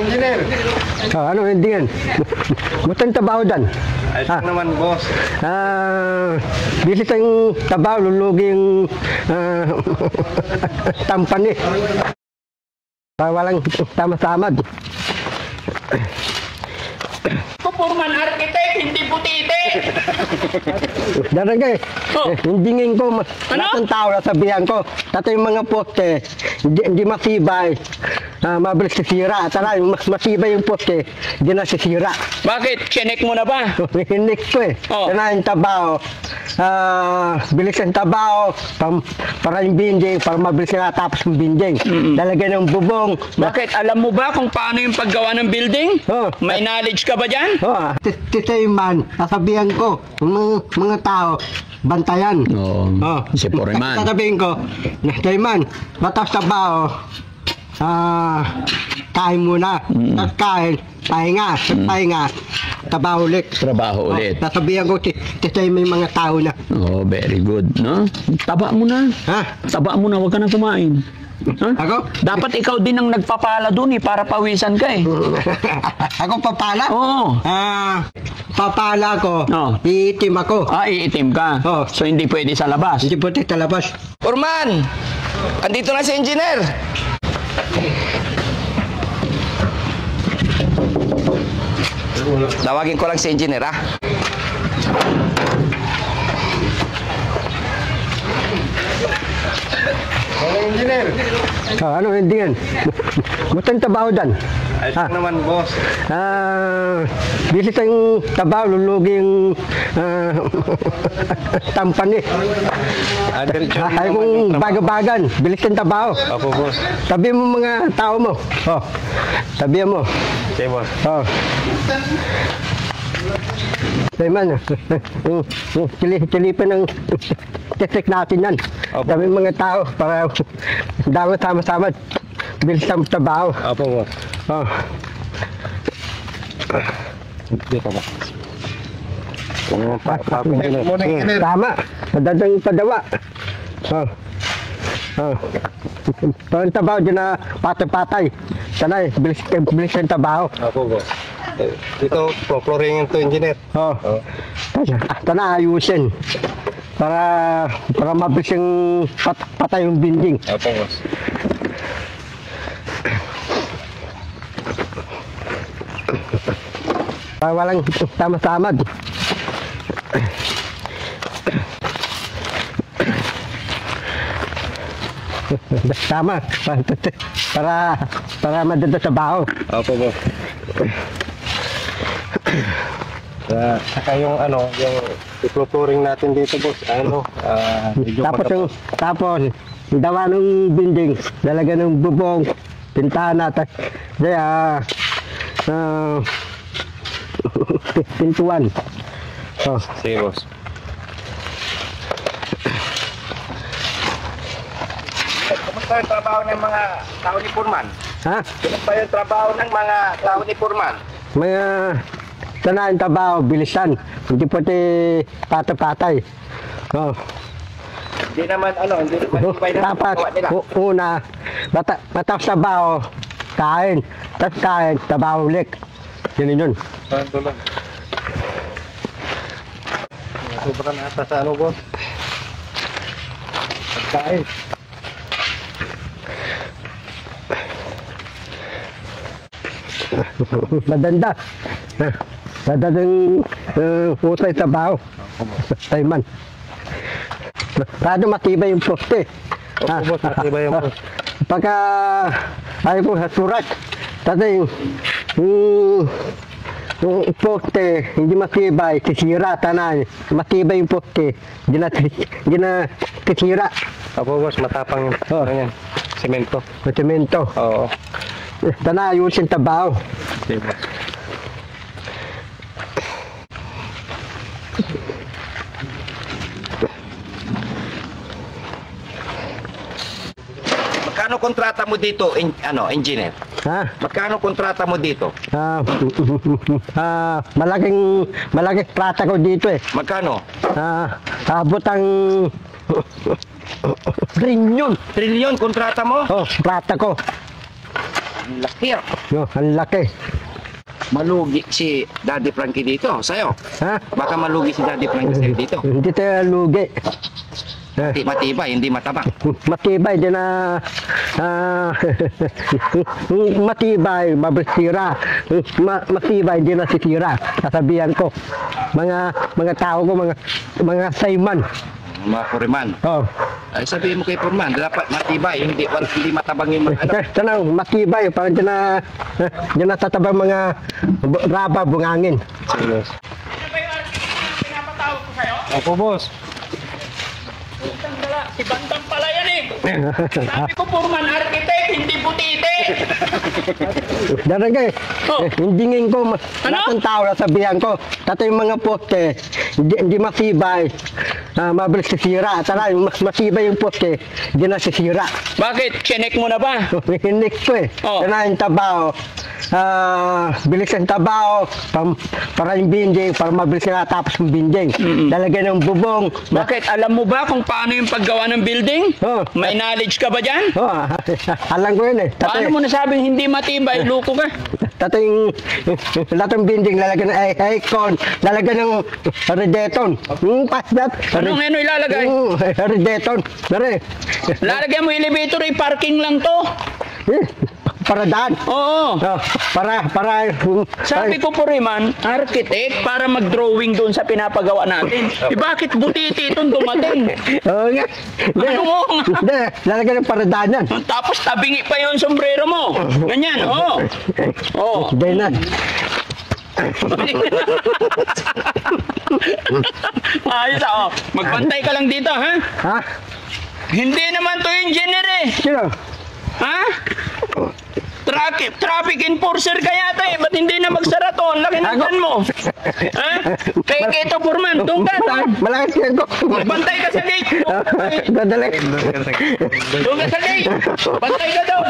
engineer. Ano hindi yan? Butang tabaho dyan. Ayos naman, boss. Bisit ang tabaho, lulugi yung tampan eh. Walang tama-tamad. Purman architect, hindi putite. Daragay, hindingin ko, lahat ng tao nasabihan ko, tatay yung mga poste, hindi masibay, mabilis sisira. Tara, masibay yung poste, hindi na sisira. Bakit? Chinek mo na ba? Hinik ko eh. Tara yung tabaho, bilis ang tabaho, para yung binding, para mabilis na tapos yung binding. Lalagay ng bubong. Bakit? Alam mo ba kung paano yung paggawa ng building? May knowledge ka ba dyan? Titay man, nasabihan ko, mga tao, bantayan. Si Foreman. Sasabihin ko, titay man, batas tabaho, kain muna. Tapos kain, pahinga. Pahinga, trabaho ulit. Trabaho ulit. Sasabihan ko, titay may mga tao na. Very good, no? Taba mo na. Taba mo na, huwag ka na kumain. Ako? Dapat ikaw din ang nagpapala dun para pawisan ka eh. Ako papala? Oo. Papala ko, iitim ako. Iitim ka? So hindi pwede sa labas? Hindi pwede sa labas. Foreman, andito na si engineer. Tawagin ko lang si engineer, ha? Engineer. Ano hindi yan? Butang tabaho dyan. Ayos naman, boss. Bisit ang tabaho, lulugi yung tampan eh. Ay kung baga-bagan, bilis ang tabaho. Opo, boss. Sabi mo mga tao mo. Sabi mo. Okay, boss. Sabi man, kilipan ng teknik natin yan. Sabi mga tao, para dapat sama-sama, bilis ang tabaho. Opo, boss. Dito ba? Tama, madadang padawa. Parang tabaho dyan na patay-patay. Sanay, bilis ang tabaho. Opo, boss. Dito, flooring ito, engineer. Sana ayusin. Para mabilis yung patay yung binding. Opo, boss. Walang tama-tamad. Tama. Para madada sa baho. Opo, boss. Saka yung yung i-flooring natin dito, boss. Tapos dawa ng building, dalaga ng bubong, pintana, pintuan. Sige, boss. Kumusta yung trabaho ng mga tao ni Foreman? Kumusta yung trabaho ng mga tao ni Foreman? Mga sanayin trabaho, bilisan. Hindi pwede patay-patay. Hindi naman ibay na gawa nila. Una, matapos trabaho, kain. Tapos kain, trabaho ulit. Yun. Ito lang. Sobrang ata sa boss? Pagkain. Madanda. Dadadang utay sa baho. Tayman. Rado matibay yung poste. Opo, boss, matibay yung poste. Pagka ayaw ko sa surat, tatay yung poste, hindi matibay, sisira, tanan. Matibay yung poste, hindi na sisira. Opo, boss, matapang yan. Semento. Semento. Oo. Tana, ayusin tabaho. Okay, boss. Magkano kontrata mo dito, engineer? Magkano kontrata mo dito? Malaking plata ko dito eh. Magkano? Abot ang trilyon. Trilyon kontrata mo? Plata ko. Ang laki. No, ang laki. Malugi si Daddy Frankie dito, sa'yo. Ha? Baka malugi si Daddy Frankie sa'yo dito. Hindi tayo lugi. Matibay, hindi mataba. Matibay din na matibay, mabisira. Matibay din na sisira. Sasabihan ko. Mga tao ko, mga sayman. Mga Foreman. Oh. Ay, sabihin mo kay Foreman, dapat matibay, hindi matabang yung mga ano. Tanong, matibay, parang dyan na tatabang mga raba, bungangin. Sige. Pinapatawag ko sa'yo? Opo, boss. Sandala, si Bandang pala yan eh. Sabi ko, Foreman Architect, hindi butite. Daragay, Oh. hindingin ko, Ano? lahat ng tao, sabihan ko, tatay yung mga poste, hindi masibay, mabilis sisira. Tara, masibay yung poste, hindi na sisira. Bakit? Chinek mo na ba? Hinik ko eh. Oh. Kaya yung tabaho, bilis ang tabaho, para yung binding, para mabilis na tapos yung binding. Lalagyan ng bubong. Bakit? Alam mo ba kung paano yung paggawa ng building? Oh. May knowledge ka ba dyan? Oh, alam ko yun eh. Paano mo nasabing hindi matibay? Luko ka. Tatay lahat ng binding, lalagyan ng aircon, lalagyan ng redeton. Pas that. Anong ano ilalagay? Redeton. Dari. Lalagyan mo elevator, parking lang to. Para daan. Oo. Oh, para Sabi ko po Foreman, architect, para mag-drawing doon sa pinapagawa natin. Bakit butiti itong dumating? Oh, nga. Ano mo? Hindi, lalagyan ng paradaan yan. Tapos tabingi pa yung sombrero mo. Ganyan, oo. Oo. Hindi na. Ayos ah, oh. Magbantay ka lang dito, ha? Ha? Hindi naman to engineer eh. Sino? Ha? Traffic enforcer ka yata eh. Ba't hindi na magsara to? Ang laki ng tan mo. Ha? Kaya kito, Foreman. Doon ka. Malakas yan ko. Magbantay ka sa gate. Dadali. Doon ka sa gate. Bantay ka daw.